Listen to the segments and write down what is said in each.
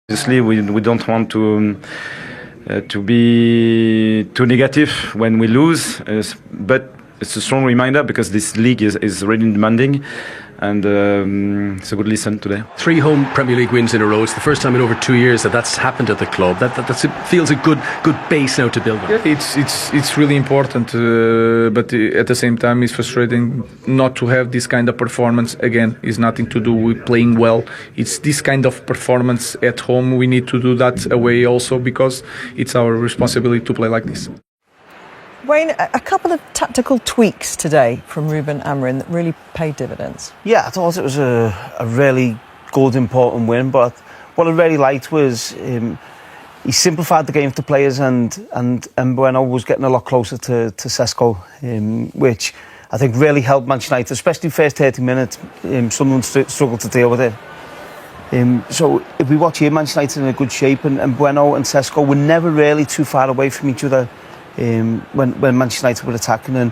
Obviously, we don't want to be too negative when we lose, but it's a strong reminder because this league is really demanding, and it's a good lesson today. 3 home Premier League wins in a row. It's the first time in over 2 years that's happened at the club. That feels a good base now to build on. Yeah, it's really important, but at the same time, it's frustrating not to have this kind of performance again. It's nothing to do with playing well. It's this kind of performance at home. We need to do that away also because it's our responsibility to play like this. Wayne, a couple of tactical tweaks today from Ruben Amorim that really paid dividends. Yeah, I thought it was a really good, important win, but what I really liked was he simplified the game for the players, and Bueno was getting a lot closer to Sesko, which I think really helped Manchester United, especially the first 30 minutes. Sunderland struggled to deal with it. So if we watch here, Manchester United in a good shape, and Bueno and Sesko were never really too far away from each other. When Manchester United were attacking, and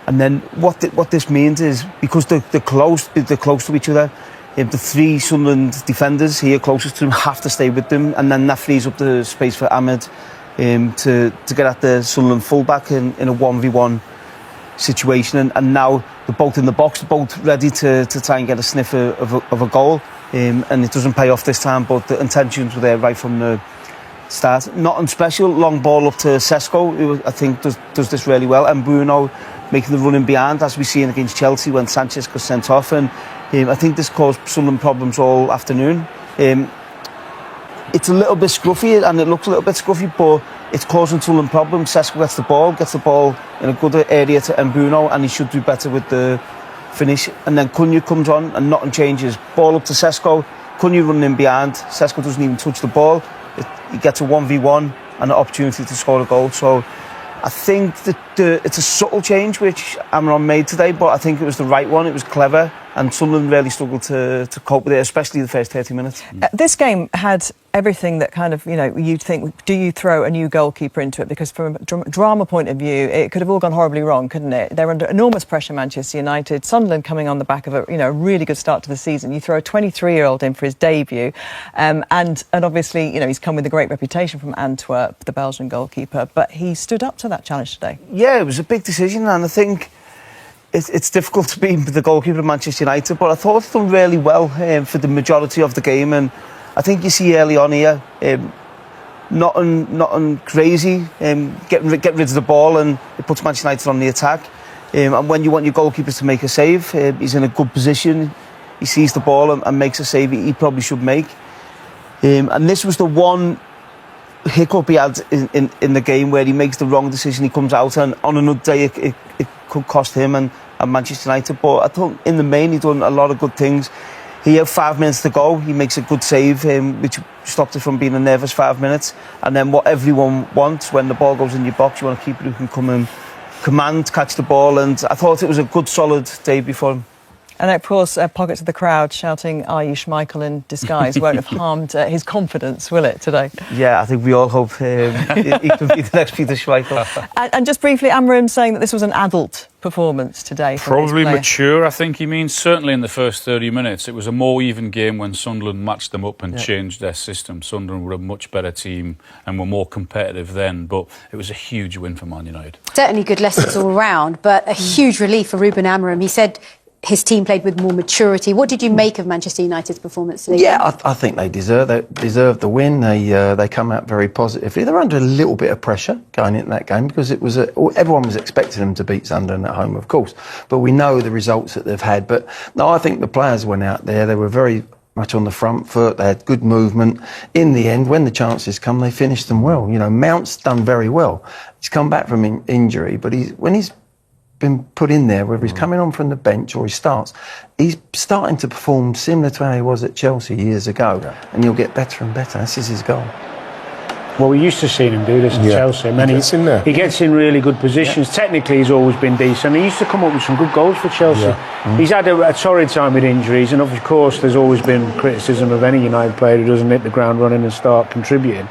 then what this means is because they're close to each other, the 3 Sunderland defenders here closest to them have to stay with them, and then that frees up the space for Ahmed to get at the Sunderland fullback in a 1v1 situation, and now they're both in the box, both ready to try and get a sniff of a goal, and it doesn't pay off this time, but the intentions were there right from the start. Nothing special, long ball up to Sesko, who I think does this really well, and Bruno making the run in behind, as we seen against Chelsea when Sanchez got sent off, and I think this caused Sunderland problems all afternoon. It's a little bit scruffy, and it looks a little bit scruffy, but it's causing Sunderland problems. Sesko gets the ball in a good area to Bruno, and he should do better with the finish, and then Cunha comes on and nothing changes. Ball up to Sesko, Cunha running in behind, Sesko doesn't even touch the ball. He gets a 1v1 and an opportunity to score a goal. So I think that it's a subtle change which Amorim made today, but I think it was the right one. It was clever, and Sunderland really struggled to cope with it, especially the first 30 minutes. This game had everything that kind of, you'd think, do you throw a new goalkeeper into it? Because from a drama point of view, it could have all gone horribly wrong, couldn't it? They're under enormous pressure, Manchester United. Sunderland coming on the back of a really good start to the season. You throw a 23-year-old in for his debut, and obviously, he's come with a great reputation from Antwerp, the Belgian goalkeeper, but he stood up to that challenge today. Yeah, it was a big decision, and I think it's difficult to be the goalkeeper of Manchester United, but I thought he's done really well for the majority of the game, and I think you see early on here, nothing crazy, get rid of the ball, and it puts Manchester United on the attack. And when you want your goalkeepers to make a save, he's in a good position. He sees the ball and makes a save he probably should make. And this was the one hiccup he had in the game where he makes the wrong decision. He comes out, and on another day it could cost him and Manchester United. But I thought in the main he done a lot of good things. He had 5 minutes to go. He makes a good save, which stopped it from being a nervous 5 minutes. And then what everyone wants when the ball goes in your box, you want a keeper who can come and command, catch the ball. And I thought it was a good, solid debut for him. And of course, pockets of the crowd shouting, "Are you Schmeichel in disguise?" won't have harmed his confidence, will it, today? Yeah, I think we all hope he can be the next Peter Schmeichel. And just briefly, Amorim saying that this was an adult performance today. Probably mature, I think he means. Certainly in the first 30 minutes. It was a more even game when Sunderland matched them up and changed their system. Sunderland were a much better team and were more competitive then, but it was a huge win for Man United. Certainly good lessons all round, but a huge relief for Ruben Amorim. He said his team played with more maturity. What did you make of Manchester United's performance today? Yeah, I think they deserved the win. They come out very positively. They're under a little bit of pressure going into that game because everyone was expecting them to beat Sunderland at home, of course. But we know the results that they've had. But no, I think the players went out there. They were very much on the front foot. They had good movement. In the end, when the chances come, they finished them well. Mount's done very well. He's come back from injury, but when he's been put in there, whether he's coming on from the bench or he starts, he's starting to perform similar to how he was at Chelsea years ago, and he'll get better and better. This is his goal. Well, we used to see him do this at Chelsea. He gets in really good positions. Technically, he's always been decent. He used to come up with some good goals for Chelsea. He's had a torrid time with injuries, and of course, there's always been criticism of any United player who doesn't hit the ground running and start contributing.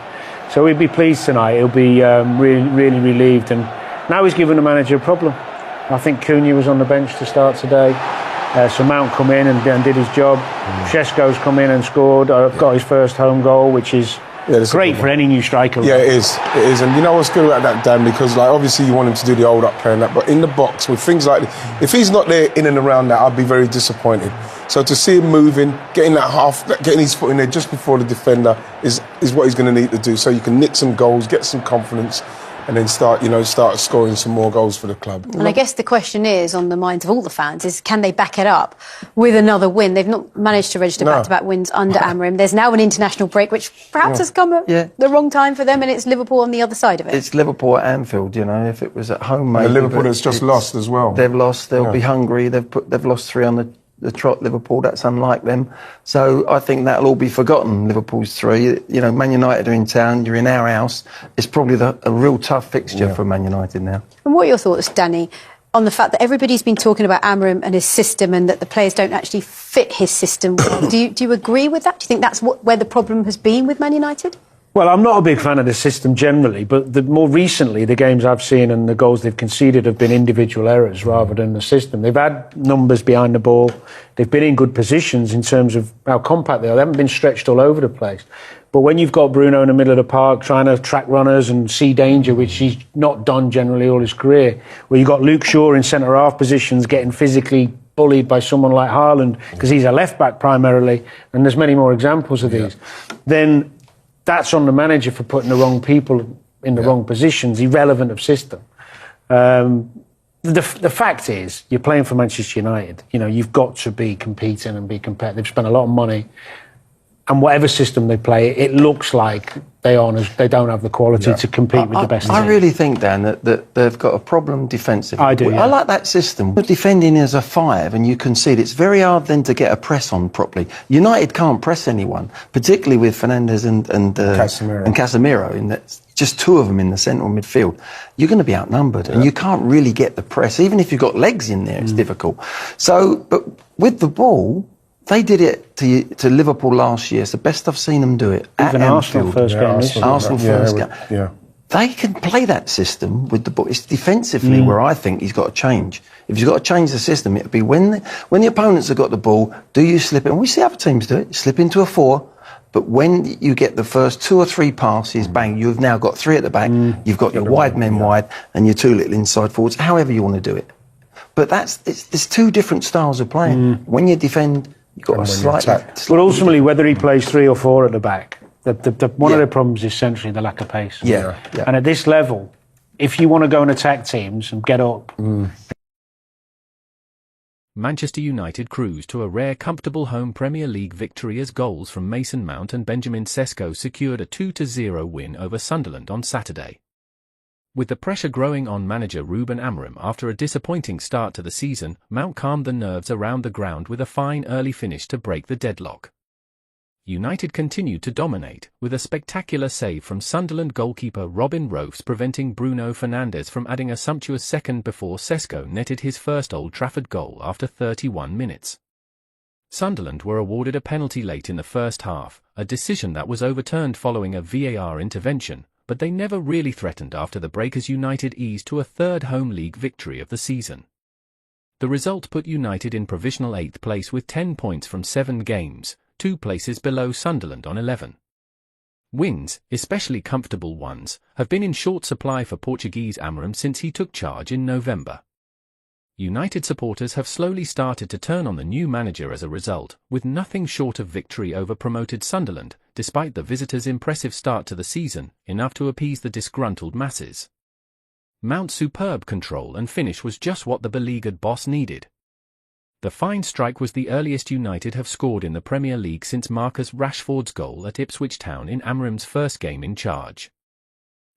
So he'll be pleased tonight. He'll be really relieved, and now he's given the manager a problem. I think Cunha was on the bench to start today. So Mount come in and did his job. Šeško's come in and scored, got his first home goal, which is great for any new striker. Yeah, it is. It is. And you know what's good about that, Dan? Because like obviously you want him to do the old up play and that, but in the box with things like this, if he's not there in and around that, I'd be very disappointed. So to see him moving, getting his foot in there just before the defender is what he's going to need to do. So you can nick some goals, get some confidence, and then start scoring some more goals for the club. And I guess the question is, on the minds of all the fans, is can they back it up with another win? They've not managed to register back-to-back wins under Amorim. There's now an international break, which perhaps has come at the wrong time for them, and it's Liverpool on the other side of it. It's Liverpool at Anfield, you know. If it was at home, maybe. Liverpool has just lost as well. They've lost. They'll be hungry. They've lost 3 on the trot, Liverpool. That's unlike them. So I think that'll all be forgotten, Liverpool's 3. You know, Man United are in town, you're in our house. It's probably a real tough fixture for Man United now. And what are your thoughts, Danny, on the fact that everybody's been talking about Amorim and his system and that the players don't actually fit his system? Do you agree with that? Do you think that's where the problem has been with Man United? Well, I'm not a big fan of the system generally, but more recently, the games I've seen and the goals they've conceded have been individual errors rather than the system. They've had numbers behind the ball. They've been in good positions in terms of how compact they are. They haven't been stretched all over the place. But when you've got Bruno in the middle of the park trying to track runners and see danger, which he's not done generally all his career, where you've got Luke Shaw in centre-half positions getting physically bullied by someone like Haaland, because he's a left-back primarily, and there's many more examples of these, then that's on the manager for putting the wrong people in the wrong positions, irrelevant of system. The fact is, you're playing for Manchester United. You know, you've got to be competing and be competitive. They've spent a lot of money, and whatever system they play, it looks like they don't have the quality to compete with the best teams. I really think, Dan, that they've got a problem defensively. I do, I like that system. Defending as a 5 and you concede, it's very hard then to get a press on properly. United can't press anyone, particularly with Fernandes and Casemiro. In that, just 2 of them in the central midfield. You're going to be outnumbered and you can't really get the press. Even if you've got legs in there, it's difficult. So, but with the ball, they did it to Liverpool last year. It's the best I've seen them do it. Even Arsenal first game. Arsenal first game. Yeah. They can play that system with the ball. It's defensively where I think he's got to change. If he's got to change the system, it'll be when the opponents have got the ball, do you slip in? And we see other teams do it. Slip into a 4. But when you get the first 2 or 3 passes, bang, you've now got 3 at the back. You've got your wide men wide and your 2 little inside forwards, however you want to do it. But there's 2 different styles of playing. When you defend, you've got a slight. But ultimately, whether he plays 3 or 4 at the back, one of the problems is essentially the lack of pace. Yeah. And at this level, if you want to go and attack teams and get up. Manchester United cruised to a rare comfortable home Premier League victory as goals from Mason Mount and Benjamin Sesko secured a 2-0 win over Sunderland on Saturday. With the pressure growing on manager Ruben Amorim after a disappointing start to the season, Mount calmed the nerves around the ground with a fine early finish to break the deadlock. United continued to dominate, with a spectacular save from Sunderland goalkeeper Robin Rofes preventing Bruno Fernandes from adding a sumptuous second before Sesko netted his first Old Trafford goal after 31 minutes. Sunderland were awarded a penalty late in the first half, a decision that was overturned following a VAR intervention, but they never really threatened after the break as United eased to a 3rd home league victory of the season. The result put United in provisional 8th place with 10 points from 7 games, 2 places below Sunderland on 11. Wins, especially comfortable ones, have been in short supply for Portuguese Amorim since he took charge in November. United supporters have slowly started to turn on the new manager as a result, with nothing short of victory over promoted Sunderland, despite the visitors' impressive start to the season, enough to appease the disgruntled masses. Mount's superb control and finish was just what the beleaguered boss needed. The fine strike was the earliest United have scored in the Premier League since Marcus Rashford's goal at Ipswich Town in Amorim's first game in charge.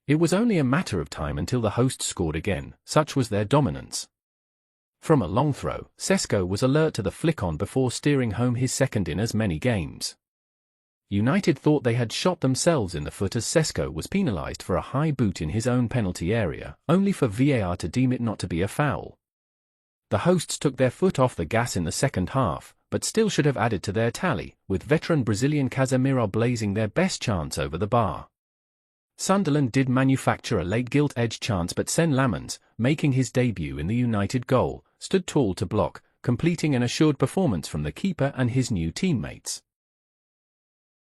It was only a matter of time until the hosts scored again, such was their dominance. From a long throw, Sesko was alert to the flick-on before steering home his second in as many games. United thought they had shot themselves in the foot as Sesko was penalised for a high boot in his own penalty area, only for VAR to deem it not to be a foul. The hosts took their foot off the gas in the second half, but still should have added to their tally, with veteran Brazilian Casemiro blazing their best chance over the bar. Sunderland did manufacture a late gilt-edged chance, but Senne Lammens, making his debut in the United goal, stood tall to block, completing an assured performance from the keeper and his new teammates.